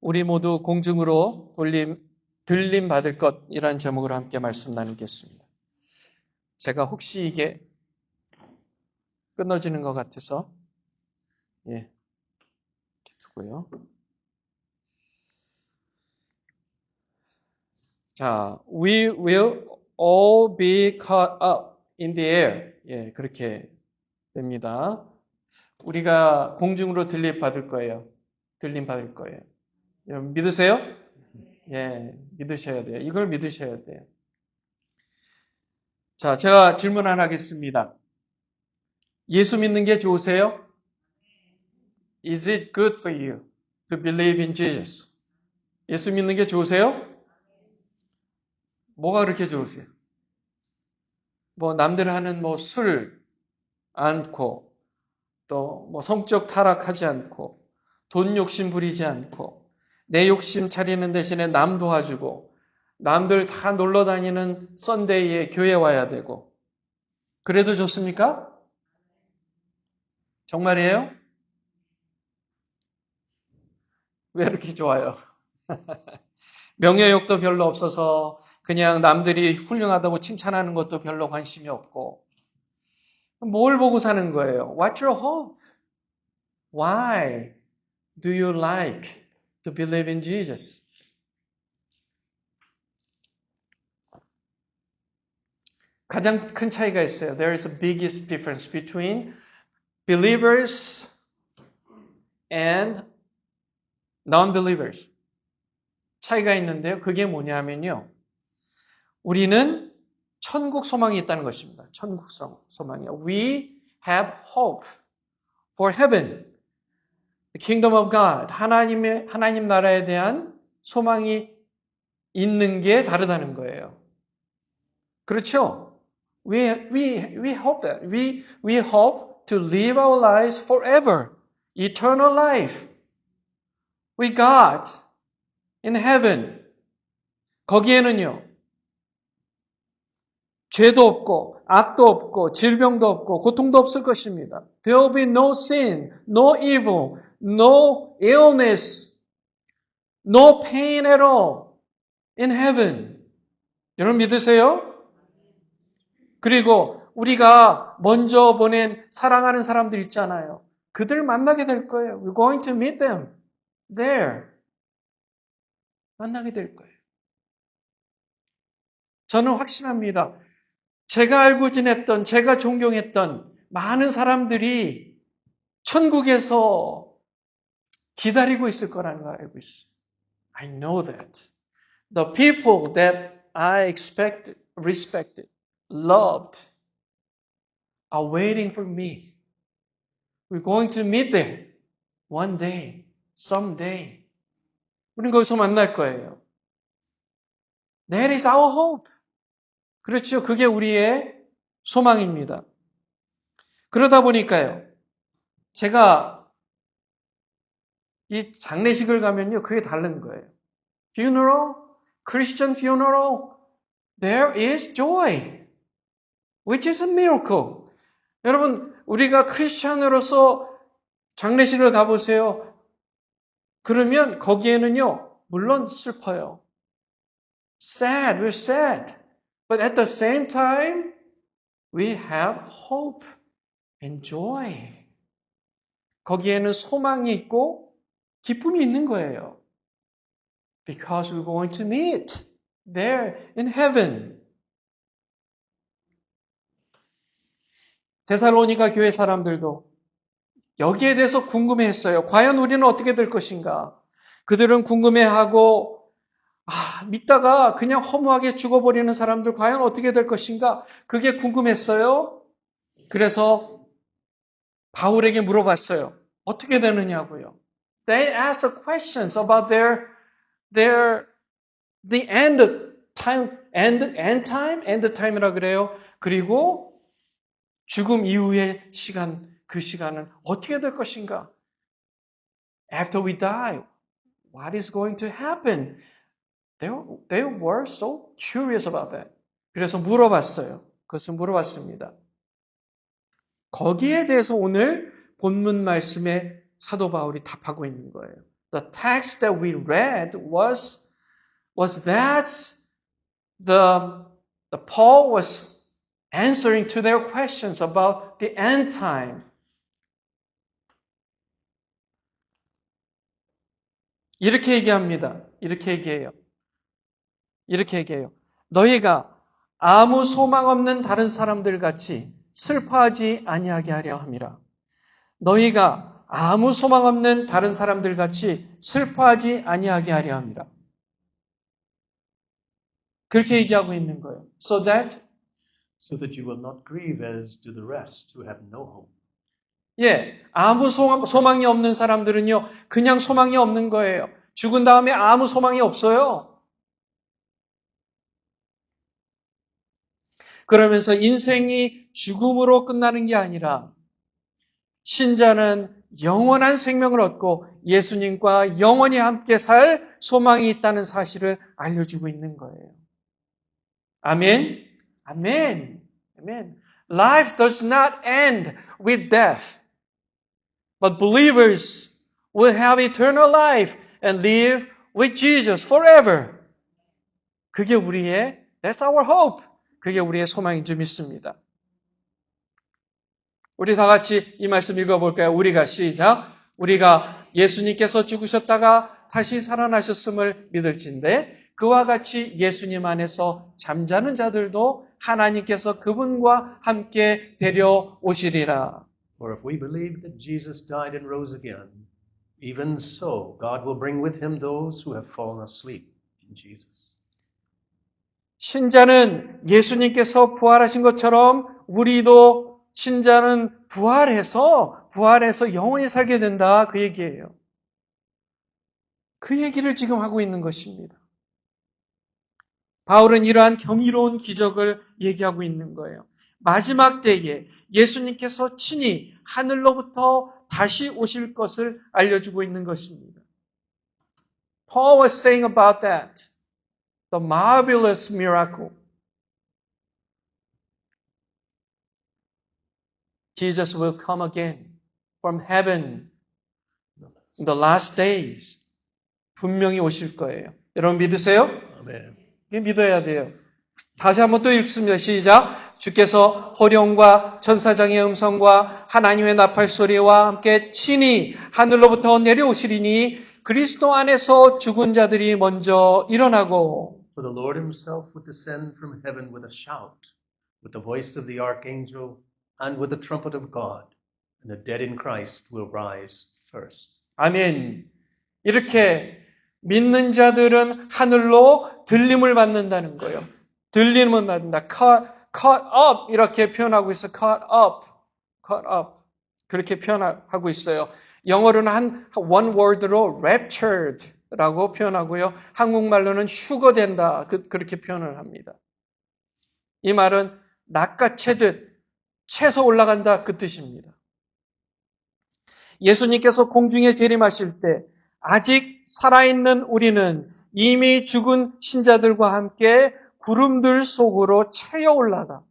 우리 모두 공중으로 들림 받을 것이라는 제목으로 함께 말씀 나누겠습니다. 제가 혹시 이게 끊어지는 것 같아서 이렇게 두고요. 자, we will all be caught up in the air. 그렇게 됩니다. 우리가 공중으로 들림 받을 거예요. 들림 받을 거예요. 여러분 믿으세요? 믿으셔야 돼요. 이걸 믿으셔야 돼요. 자, 제가 질문 하나 하겠습니다. 예수 믿는 게 좋으세요? Is it good for you to believe in Jesus? 예수 믿는 게 좋으세요? 뭐가 그렇게 좋으세요? 남들 하는 술 않고, 또 성적 타락하지 않고, 돈 욕심 부리지 않고, 내 욕심 차리는 대신에 남 도와주고, 남들 다 놀러 다니는 썬데이에 교회 와야 되고, 그래도 좋습니까? 정말이에요? 왜 이렇게 좋아요? 명예욕도 별로 없어서 그냥 남들이 훌륭하다고 칭찬하는 것도 별로 관심이 없고 뭘 보고 사는 거예요? What's your hope? Why do you like to believe in Jesus? 가장 큰 차이가 있어요. There is a biggest difference between believers and non-believers. 차이가 있는데요. 그게 뭐냐면요. 우리는 천국 소망이 있다는 것입니다. 천국 소망이요. We have hope for heaven. The kingdom of God. 하나님 나라에 대한 소망이 있는 게 다르다는 거예요. 그렇죠? We hope that. We hope to live our lives forever. Eternal life. With God in heaven. 거기에는요. 죄도 없고 악도 없고 질병도 없고 고통도 없을 것입니다. There will be no sin, no evil, no illness, no pain at all in heaven. 여러분 믿으세요? 그리고 우리가 먼저 보낸 사랑하는 사람들 있잖아요. 그들 만나게 될 거예요. We're going to meet them there. 만나게 될 거예요. 저는 확신합니다. 제가 알고 지냈던, 제가 존경했던 많은 사람들이 천국에서 기다리고 있을 거라는 걸 알고 있어요. I know that. The people that I expected, respected, loved are waiting for me. We're going to meet them one day, someday. 우리는 거기서 만날 거예요. That is our hope. 그렇죠. 그게 우리의 소망입니다. 그러다 보니까요. 제가 이 장례식을 가면요. 그게 다른 거예요. Funeral, Christian funeral, there is joy, which is a miracle. 여러분, 우리가 크리스찬으로서 장례식을 가보세요. 그러면 거기에는요. 물론 슬퍼요. Sad, we're sad. But at the same time, we have hope and joy. 거기에는 소망이 있고 기쁨이 있는 거예요. Because we're going to meet there in heaven. 데살로니가 교회 사람들도 여기에 대해서 궁금해했어요. 과연 우리는 어떻게 될 것인가? 그들은 궁금해하고 믿다가 그냥 허무하게 죽어버리는 사람들 과연 어떻게 될 것인가? 그게 궁금했어요. 그래서 바울에게 물어봤어요. 어떻게 되느냐고요. They asked questions about the end time이라 그래요. 그리고 죽음 이후의 시간, 그 시간은 어떻게 될 것인가? After we die, what is going to happen? They were so curious about that. 그래서 물어봤어요. 그것을 물어봤습니다. 거기에 대해서 오늘 본문 말씀에 사도 바울이 답하고 있는 거예요. the text that we read was that the Paul was answering to their questions about the end time. 이렇게 얘기합니다. 이렇게 얘기해요. 너희가 아무 소망 없는 다른 사람들 같이 슬퍼하지 아니하게 하려 함이라. 너희가 아무 소망 없는 다른 사람들 같이 슬퍼하지 아니하게 하려 함이라. 그렇게 얘기하고 있는 거예요. So that you will not grieve as do the rest who have no hope. 아무 소망이 없는 사람들은요, 그냥 소망이 없는 거예요. 죽은 다음에 아무 소망이 없어요. 그러면서 인생이 죽음으로 끝나는 게 아니라 신자는 영원한 생명을 얻고 예수님과 영원히 함께 살 소망이 있다는 사실을 알려주고 있는 거예요. 아멘. 아멘. 아멘. Life does not end with death. But believers will have eternal life and live with Jesus forever. 그게 that's our hope. 그게 우리의 소망인 줄 믿습니다. 우리 다 같이 이 말씀 읽어볼까요? 우리가 시작. 우리가 예수님께서 죽으셨다가 다시 살아나셨음을 믿을진데 그와 같이 예수님 안에서 잠자는 자들도 하나님께서 그분과 함께 데려오시리라. For if we believe that Jesus died and rose again, even so God will bring with him those who have fallen asleep in Jesus. 신자는 예수님께서 부활하신 것처럼 우리도 신자는 부활해서 영원히 살게 된다. 그 얘기예요. 그 얘기를 지금 하고 있는 것입니다. 바울은 이러한 경이로운 기적을 얘기하고 있는 거예요. 마지막 때에 예수님께서 친히 하늘로부터 다시 오실 것을 알려주고 있는 것입니다. Paul was saying about that. The marvelous miracle. Jesus will come again from heaven in the last days. 분명히 오실 거예요. 여러분 믿으세요? 아멘. 믿어야 돼요. 다시 한번 또 읽습니다. 시작. 주께서 호령과 천사장의 음성과 하나님의 나팔 소리와 함께 친히 하늘로부터 내려오시리니 그리스도 안에서 죽은 자들이 먼저 일어나고 For the Lord himself would descend from heaven with a shout, with the voice of the archangel, and with the trumpet of God, and the dead in Christ will rise first. 아멘. 이렇게 믿는 자들은 하늘로 들림을 받는다는 거예요. 들림을 받는다. Caught up 이렇게 표현하고 있어요. Caught up. 그렇게 표현하고 있어요. 영어로는 one word로 raptured라고 표현하고요. 한국말로는 휴거된다. 그렇게 표현을 합니다. 이 말은 낚아채듯 채서 올라간다 그 뜻입니다. 예수님께서 공중에 재림하실 때 아직 살아있는 우리는 이미 죽은 신자들과 함께 구름들 속으로 채어 올라가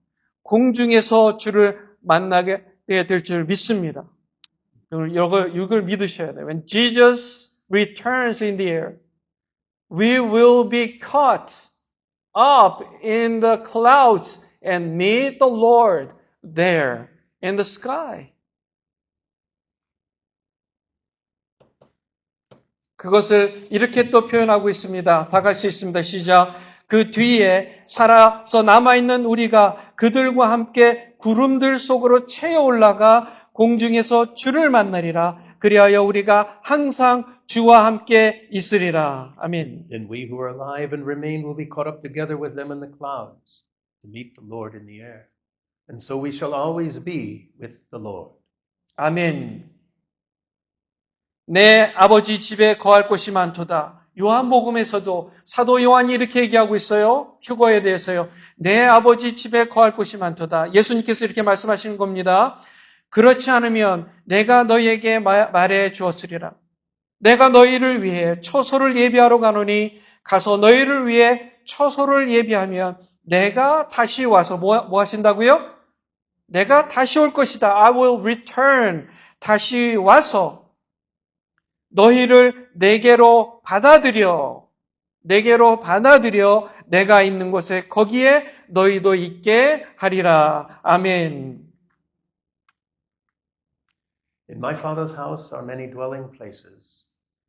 공중에서 주를 만나게 될 줄 믿습니다. 이걸 믿으셔야 돼요. When Jesus returns in the air, we will be caught up in the clouds and meet the Lord there in the sky. 그것을 이렇게 또 표현하고 있습니다. 다 같이 있습니다. 시작. 그 뒤에 살아서 남아있는 우리가 그들과 함께 구름들 속으로 채어 올라가 공중에서 주를 만나리라. 그리하여 우리가 항상 주와 함께 있으리라. 아멘. Then we who are alive and remain will be caught up together with them in the clouds to meet the Lord in the air. And so we shall always be with the Lord. 아멘. 내 아버지 집에 거할 곳이 많도다. 요한복음에서도 사도 요한이 이렇게 얘기하고 있어요. 휴거에 대해서요. 내 아버지 집에 거할 곳이 많도다. 예수님께서 이렇게 말씀하시는 겁니다. 그렇지 않으면 내가 너희에게 말해 주었으리라. 내가 너희를 위해 처소를 예비하러 가노니 가서 너희를 위해 처소를 예비하면 내가 다시 와서 뭐 하신다고요? 내가 다시 올 것이다. I will return. 다시 와서 너희를 내게로 받아들여 내가 있는 곳에 거기에 너희도 있게 하리라. 아멘. In my Father's house are many dwelling places.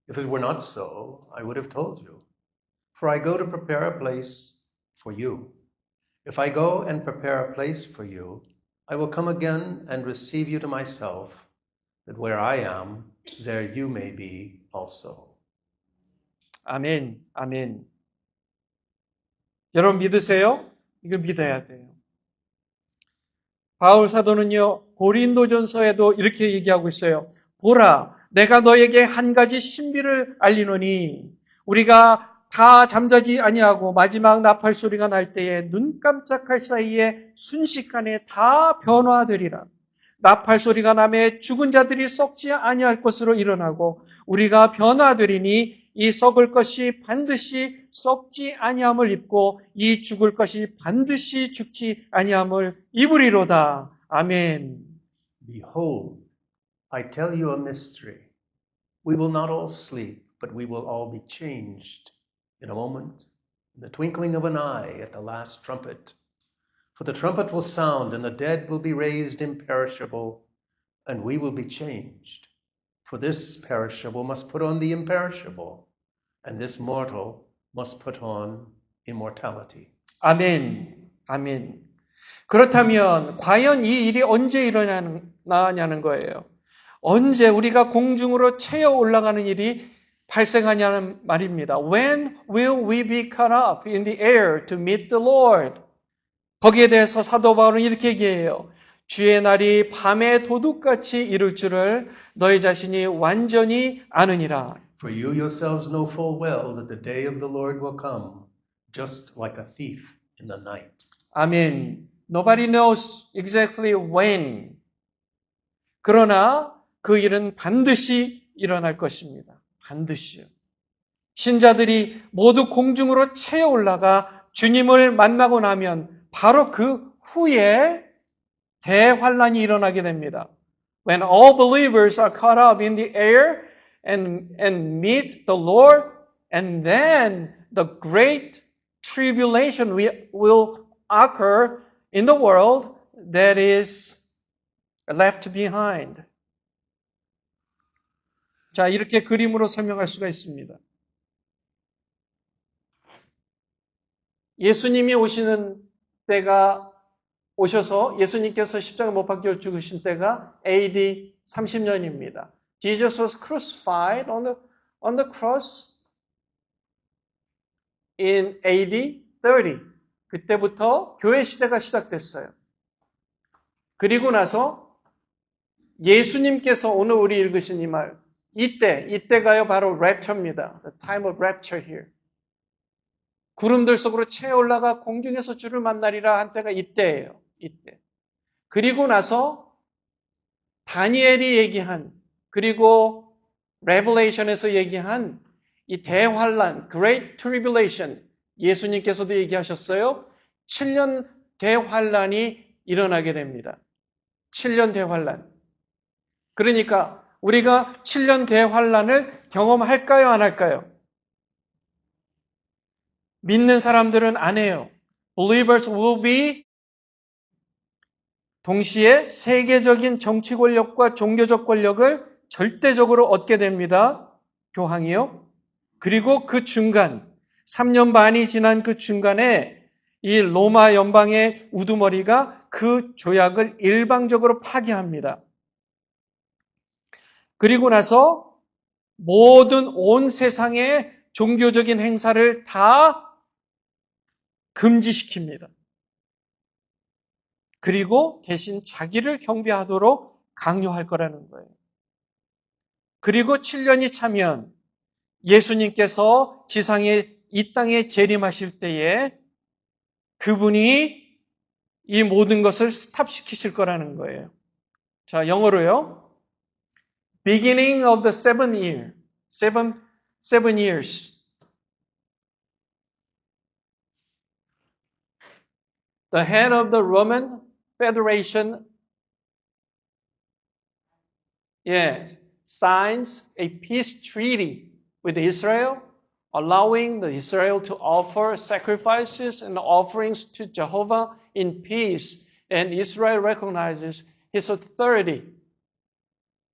If it were not so, I would have told you. For I go to prepare a place for you. If I go and prepare a place for you, I will come again and receive you to myself, that where I am, there you may be also. 아멘. 아멘. 여러분 믿으세요? 이거 믿어야 돼요. 바울 사도는요, 고린도전서에도 이렇게 얘기하고 있어요. 보라, 내가 너에게 한 가지 신비를 알리노니 우리가 다 잠자지 아니하고 마지막 나팔 소리가 날 때에 눈 깜짝할 사이에 순식간에 다 변화되리라. 나팔 소리가 나매 죽은 자들이 썩지 아니할 것으로 일어나고 우리가 변화되리니 이 썩을 것이 반드시 썩지 아니함을 입고 이 죽을 것이 반드시 죽지 아니함을 입으리로다. 아멘. Behold, I tell you a mystery. We will not all sleep, but we will all be changed in a moment, in the twinkling of an eye at the last trumpet. For the trumpet will sound, and the dead will be raised imperishable, and we will be changed. For this perishable must put on the imperishable, and this mortal must put on immortality. 아멘. 아멘. 그렇다면 과연 이 일이 언제 일어나냐는 거예요. 언제 우리가 공중으로 채어 올라가는 일이 발생하냐는 말입니다. When will we be caught up in the air to meet the Lord? 거기에 대해서 사도 바울은 이렇게 얘기해요. 주의 날이 밤의 도둑같이 이룰 줄을 너희 자신이 완전히 아느니라. For you yourselves know full well that the day of the Lord will come, just like a thief in the night. 아멘. Nobody knows exactly when. 그러나 그 일은 반드시 일어날 것입니다. 반드시요. 신자들이 모두 공중으로 채어 올라가 주님을 만나고 나면 바로 그 후에 대환란이 일어나게 됩니다. When all believers are caught up in the air and meet the Lord, and then the great tribulation will occur in the world that is left behind. 자, 이렇게 그림으로 설명할 수가 있습니다. 예수님이 오시는 때가 오셔서 예수님께서 십자가 못 박혀 죽으신 때가 AD 30년입니다. Jesus was crucified on the cross in AD 30. 그때부터 교회 시대가 시작됐어요. 그리고 나서 예수님께서 오늘 우리 읽으신 이 말, 이때가요 바로 rapture입니다. The time of rapture here. 구름들 속으로 채어 올라가 공중에서 주를 만나리라 한 때가 이때예요. 이때. 그리고 나서 다니엘이 얘기한 그리고 레벨레이션에서 얘기한 이 대환란, Great Tribulation 예수님께서도 얘기하셨어요. 7년 대환란이 일어나게 됩니다. 7년 대환란. 그러니까 우리가 7년 대환란을 경험할까요? 안 할까요? 믿는 사람들은 안 해요. Believers will be 동시에 세계적인 정치 권력과 종교적 권력을 절대적으로 얻게 됩니다. 교황이요. 그리고 그 중간 3년 반이 지난 그 중간에 이 로마 연방의 우두머리가 그 조약을 일방적으로 파기합니다. 그리고 나서 모든 온 세상의 종교적인 행사를 다 금지시킵니다. 그리고 대신 자기를 경배하도록 강요할 거라는 거예요. 그리고 7년이 차면 예수님께서 지상에 이 땅에 재림하실 때에 그분이 이 모든 것을 스탑시키실 거라는 거예요. 자, 영어로요. Beginning of the 7 years. The head of the Roman Federation signs a peace treaty with Israel, allowing the Israel to offer sacrifices and offerings to Jehovah in peace, and Israel recognizes his authority.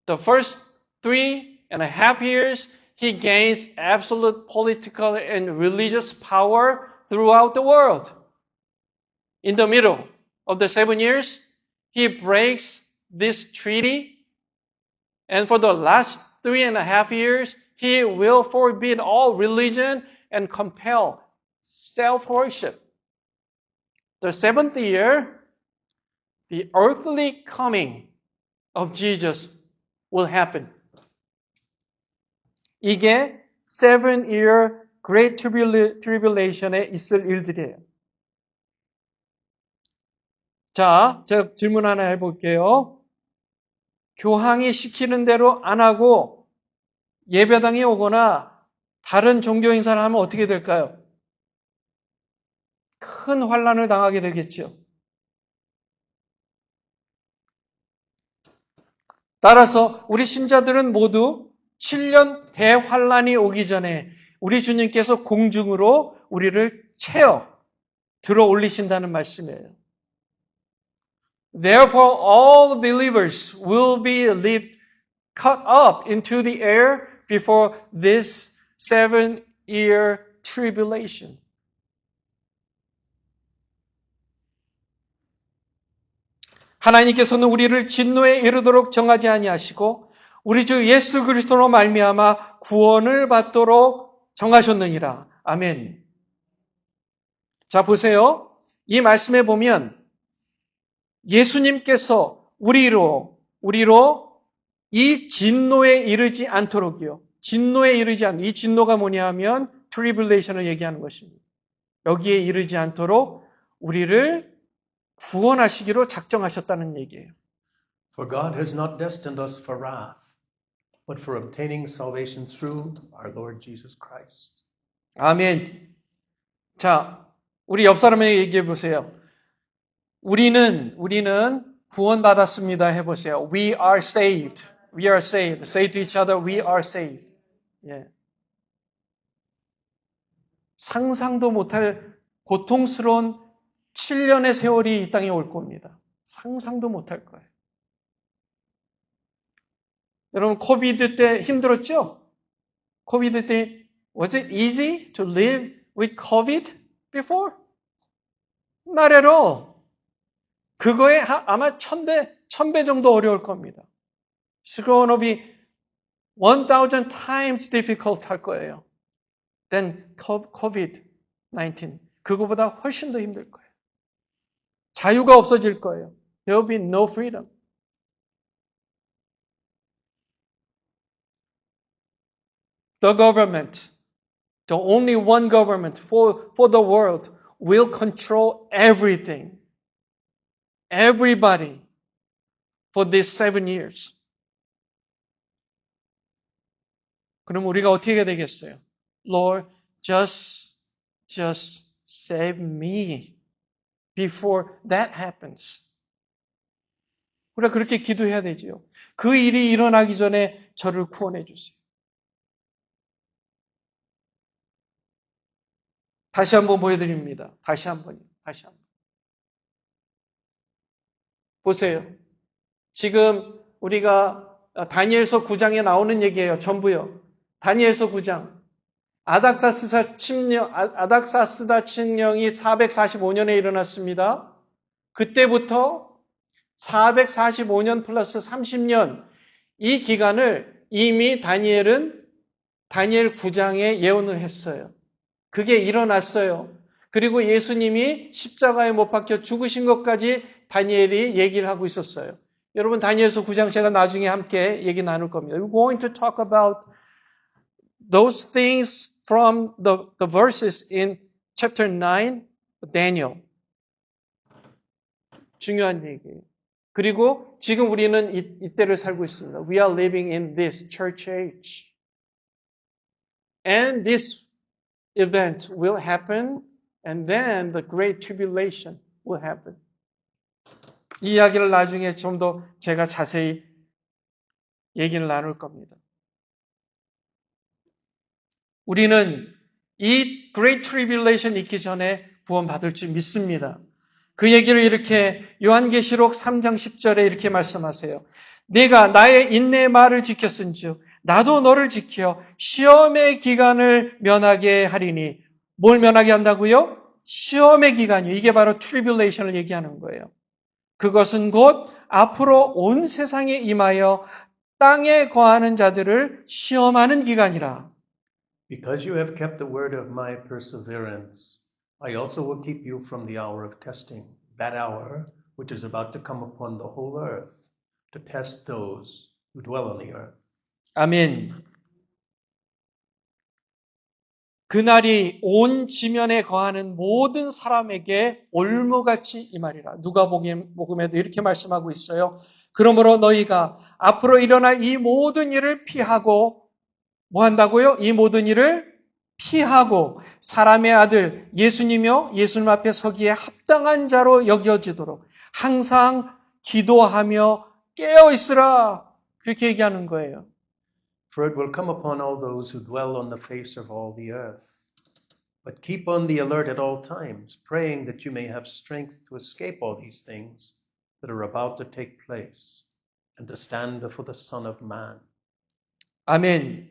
The first 3.5 years, he gains absolute political and religious power throughout the world. In the middle of the 7 years, he breaks this treaty, and for the last 3.5 years, he will forbid all religion and compel self-worship. The 7th year, the earthly coming of Jesus will happen. 이게 7-year Great Tribulation에 있을 일들이에요. 자, 제가 질문 하나 해볼게요. 교황이 시키는 대로 안 하고 예배당에 오거나 다른 종교 행사를 하면 어떻게 될까요? 큰 환난을 당하게 되겠죠. 따라서 우리 신자들은 모두 7년 대환란이 오기 전에 우리 주님께서 공중으로 우리를 채워 들어 올리신다는 말씀이에요. Therefore, all believers will be caught up into the air before this 7-year tribulation. 하나님께서는 우리를 진노에 이르도록 정하지 아니하시고 우리 주 예수 그리스도로 말미암아 구원을 받도록 정하셨느니라. 아멘. 자, 보세요. 이 말씀에 보면 예수님께서 우리로 이 진노에 이르지 않도록이요. 진노에 이르지 않도록. 이 진노가 뭐냐 하면 트리블레이션을 얘기하는 것입니다. 여기에 이르지 않도록 우리를 구원하시기로 작정하셨다는 얘기예요. For God has not destined us for wrath, but for obtaining salvation through our Lord Jesus Christ. 아멘. 자, 우리 옆 사람에게 얘기해 보세요. 우리는 구원받았습니다 해보세요. We are saved. We are saved. Say to each other, we are saved. 예. 상상도 못할 고통스러운 7년의 세월이 이 땅에 올 겁니다. 상상도 못할 거예요. 여러분, 코비드 때 힘들었죠? 코비드 때, was it easy to live with COVID before? Not at all. 그거에 아마 1000배 정도 어려울 겁니다. It's going to be 1000 times difficult 할 거예요. Then COVID-19. 그거보다 훨씬 더 힘들 거예요. 자유가 없어질 거예요. There will be no freedom. The government, the only one government for the world will control everything. Everybody for these 7 years. 그럼 우리가 어떻게 해야 되겠어요? Lord, just save me before that happens. 우리가 그렇게 기도해야 되지요. 그 일이 일어나기 전에 저를 구원해 주세요. 다시 한번 보여드립니다. 다시 한번. 보세요. 지금 우리가 다니엘서 9장에 나오는 얘기예요. 전부요. 다니엘서 9장. 아닥사스다 칙령이 445년에 일어났습니다. 그때부터 445년 플러스 30년 이 기간을 이미 다니엘 9장에 예언을 했어요. 그게 일어났어요. 그리고 예수님이 십자가에 못 박혀 죽으신 것까지 다니엘이 얘기를 하고 있었어요. 여러분 다니엘서 9장 제가 나중에 함께 얘기 나눌 겁니다. We're going to talk about those things from the verses in chapter 9, Daniel. 중요한 얘기예요. 그리고 지금 우리는 이때를 살고 있습니다. We are living in this church age. And this event will happen and then the great tribulation will happen. 이 이야기를 나중에 좀 더 제가 자세히 얘기를 나눌 겁니다. 우리는 이 Great Tribulation 있기 전에 구원받을 줄 믿습니다. 그 얘기를 이렇게 요한계시록 3장 10절에 이렇게 말씀하세요. 내가 나의 인내의 말을 지켰은즉 나도 너를 지켜 시험의 기간을 면하게 하리니. 뭘 면하게 한다고요? 시험의 기간이요. 이게 바로 트리뷸레이션을 얘기하는 거예요. 그것은 곧 앞으로 온 세상에 임하여 땅에 거하는 자들을 시험하는 기간이라. Because you have kept the word of my perseverance, I also will keep you from the hour of testing, that hour which is about to come upon the whole earth, to test those who dwell on the earth. 아멘. 그날이 온 지면에 거하는 모든 사람에게 올무같이 임하리라. 누가복음에도 이렇게 말씀하고 있어요. 그러므로 너희가 앞으로 일어날 이 모든 일을 피하고 뭐 한다고요? 이 모든 일을 피하고 사람의 아들 예수님이요 예수님 앞에 서기에 합당한 자로 여겨지도록 항상 기도하며 깨어 있으라. 그렇게 얘기하는 거예요. For it will come upon all those who dwell on the face of all the earth. But keep on the alert at all times, praying that you may have strength to escape all these things that are about to take place, and to stand before the Son of Man. 아멘.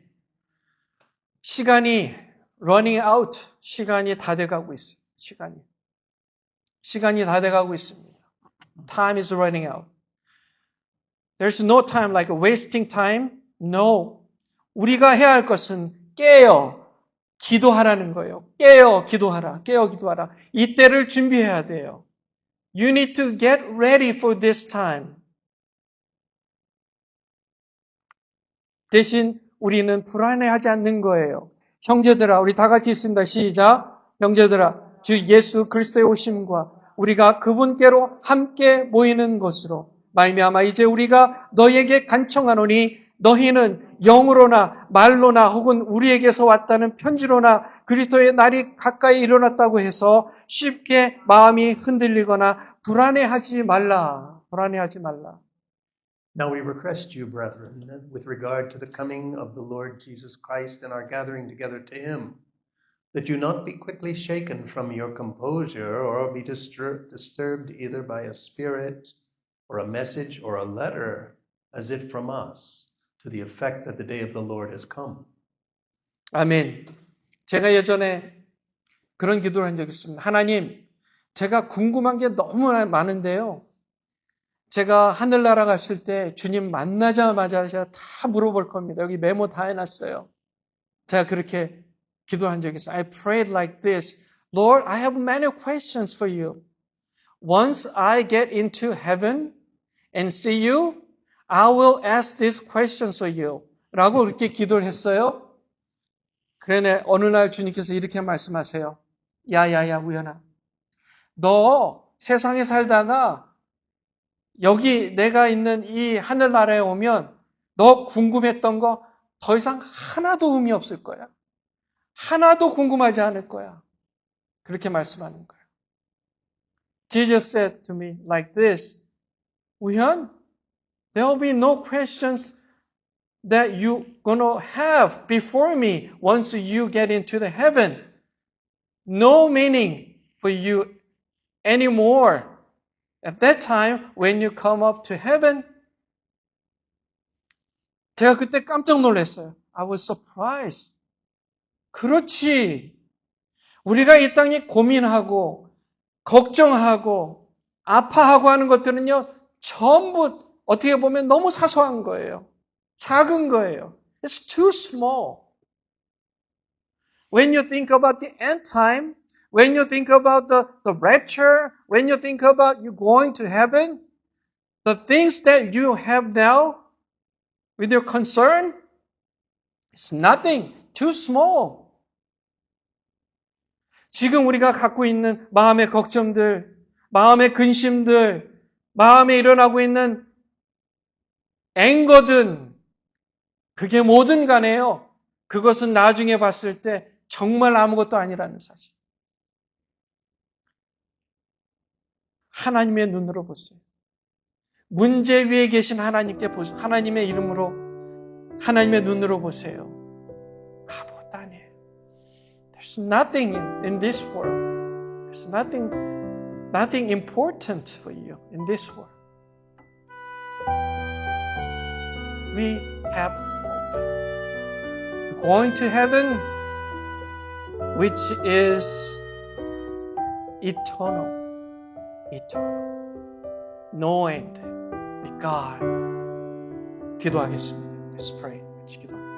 시간이 running out, 시간이 다 돼가고 있어요. 시간이 다 돼가고 있습니다. Time is running out. There's no time like wasting time. No. 우리가 해야 할 것은 깨어 기도하라는 거예요. 깨어 기도하라. 깨어 기도하라. 이때를 준비해야 돼요. You need to get ready for this time. 대신 우리는 불안해하지 않는 거예요. 형제들아, 우리 다 같이 있습니다. 시작. 형제들아, 주 예수 그리스도의 오심과 우리가 그분께로 함께 모이는 것으로 말미암아 이제 우리가 너희에게 간청하노니 너희는 영으로나 말로나 혹은 우리에게서 왔다는 편지로나 그리스도의 날이 가까이 일어났다고 해서 쉽게 마음이 흔들리거나 불안해하지 말라. 불안해하지 말라. Now we request you, brethren, with regard to the coming of the Lord Jesus Christ and our gathering together to him, that you not be quickly shaken from your composure or be disturbed either by a spirit or a message or a letter as if from us, to the effect that the day of the Lord has come. 아멘. 제가 예전에 그런 기도를 한 적이 있습니다. 하나님, 제가 궁금한 게 너무 많은데요. 제가 하늘나라 갔을 때 주님 만나자마자 제가 다 물어볼 겁니다. 여기 메모 다 해놨어요. 제가 그렇게 기도한 적이 있어요. I prayed like this. Lord, I have many questions for you. Once I get into heaven and see you, I will ask these questions for you. 라고 그렇게 기도를 했어요. 그러네 어느 날 주님께서 이렇게 말씀하세요. 야야야 우연아. 너 세상에 살다가 여기 내가 있는 이 하늘나라에 오면 너 궁금했던 거 더 이상 하나도 의미 없을 거야. 하나도 궁금하지 않을 거야. 그렇게 말씀하는 거예요. Jesus said to me like this, 우현, there will be no questions that you're going to have before me once you get into the heaven. No meaning for you anymore. At that time, when you come up to heaven, 제가 그때 깜짝 놀랐어요. I was surprised. 그렇지. 우리가 이 땅에 고민하고, 걱정하고, 아파하고 하는 것들은요, 전부 어떻게 보면 너무 사소한 거예요. 작은 거예요. It's too small. When you think about the end time, when you think about the rapture, when you think about you going to heaven, the things that you have now with your concern, it's nothing, too small. 지금 우리가 갖고 있는 마음의 걱정들, 마음의 근심들, 마음에 일어나고 있는 앵거든, 그게 뭐든 간에요. 그것은 나중에 봤을 때 정말 아무것도 아니라는 사실. 하나님의 눈으로 보세요. 문제 위에 계신 하나님께 보세요. 하나님의 이름으로 하나님의 눈으로 보세요. 아무것도 아니에요. There's nothing in this world. There's nothing important for you in this world. We have hope. We're going to heaven, which is eternal. No end with God. 기도하겠습니다. Let's pray. 같이 기도.